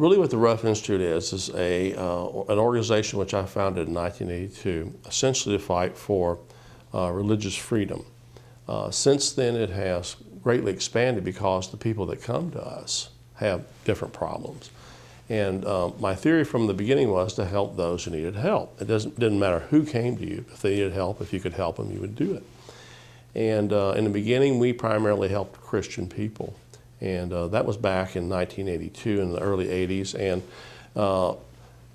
really what the Rutherford Institute is an organization which I founded in 1982, essentially to fight for religious freedom. Since then it has greatly expanded because the people that come to us have different problems. And my theory from the beginning was to help those who needed help. It didn't matter who came to you. If they needed help, if you could help them, you would do it. And in the beginning, we primarily helped Christian people. And that was back in 1982, in the early 80s. And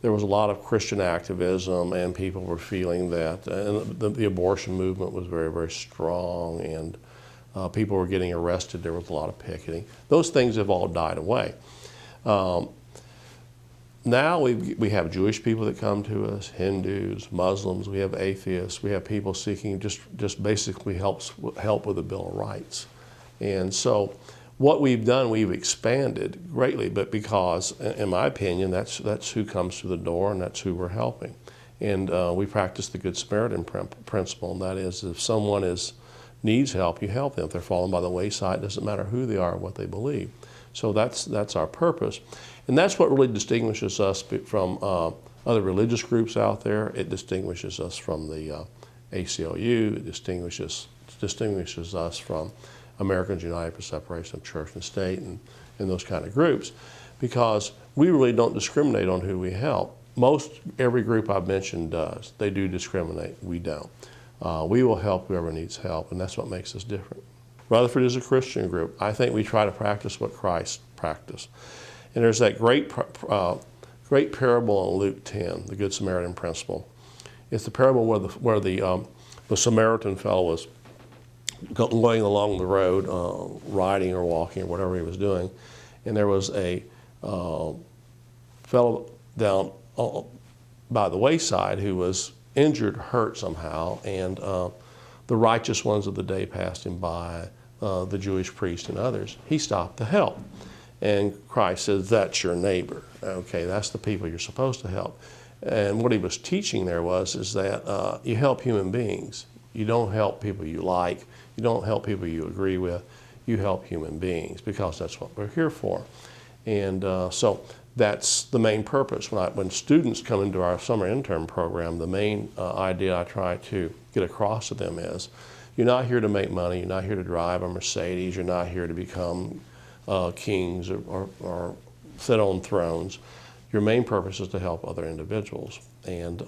there was a lot of Christian activism, and people were feeling that. And the abortion movement was very, very strong, and people were getting arrested. There was a lot of picketing. Those things have all died away. Now we have Jewish people that come to us, Hindus, Muslims, we have atheists, we have people seeking just basically help with the Bill of Rights. And so what we've done, we've expanded greatly, but because, in my opinion, that's who comes through the door, and that's who we're helping. And we practice the Good Samaritan principle, and that is, if someone needs help, you help them. If they're falling by the wayside, it doesn't matter who they are or what they believe. So that's our purpose. And that's what really distinguishes us from other religious groups out there. It distinguishes us from the ACLU. It distinguishes us from Americans United for Separation of Church and State and those kind of groups, because we really don't discriminate on who we help. Every group I've mentioned does. They do discriminate. We don't. We will help whoever needs help, and that's what makes us different. Rutherford is a Christian group. I think we try to practice what Christ practiced. And there's that great parable in Luke 10, the Good Samaritan principle. It's the parable where the Samaritan fellow was going along the road, riding or walking or whatever he was doing, and there was a fellow down by the wayside who was injured, hurt somehow, and the righteous ones of the day passed him by, the Jewish priest and others. He stopped to help. And Christ says, that's your neighbor. Okay, that's the people you're supposed to help. And what he was teaching there is that you help human beings. You don't help people you like. You don't help people you agree with. You help human beings, because that's what we're here for. And so that's the main purpose. When students come into our summer intern program, the main idea I try to get across to them is, you're not here to make money. You're not here to drive a Mercedes. You're not here to become kings or sit on thrones. Your main purpose is to help other individuals and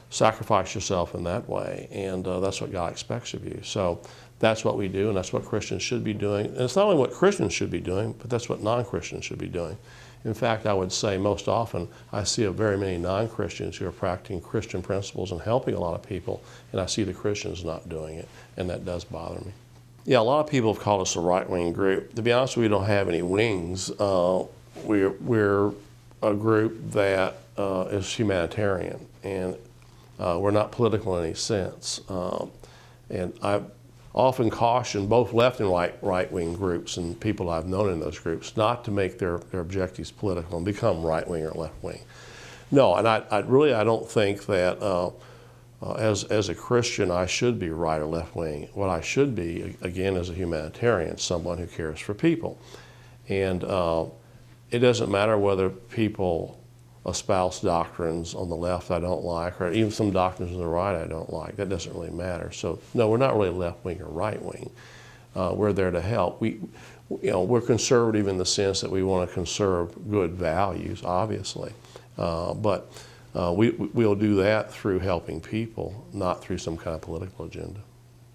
sacrifice yourself in that way, and that's what God expects of you. So that's what we do, and that's what Christians should be doing. And it's not only what Christians should be doing, but that's what non-Christians should be doing. In fact, I would say most often I see very many non-Christians who are practicing Christian principles and helping a lot of people, and I see the Christians not doing it, and that does bother me. Yeah, a lot of people have called us a right-wing group. To be honest, we don't have any wings. We're a group that is humanitarian, and we're not political in any sense. And I often caution both left and right-wing groups and people I've known in those groups not to make their objectives political and become right-wing or left-wing. No, and I don't think that as a Christian, I should be right or left wing. What I should be, again, as a humanitarian, someone who cares for people. And it doesn't matter whether people espouse doctrines on the left I don't like, or even some doctrines on the right I don't like. That doesn't really matter. So no, we're not really left wing or right wing. We're there to help. We're conservative in the sense that we want to conserve good values, obviously, but we'll do that through helping people, not through some kind of political agenda.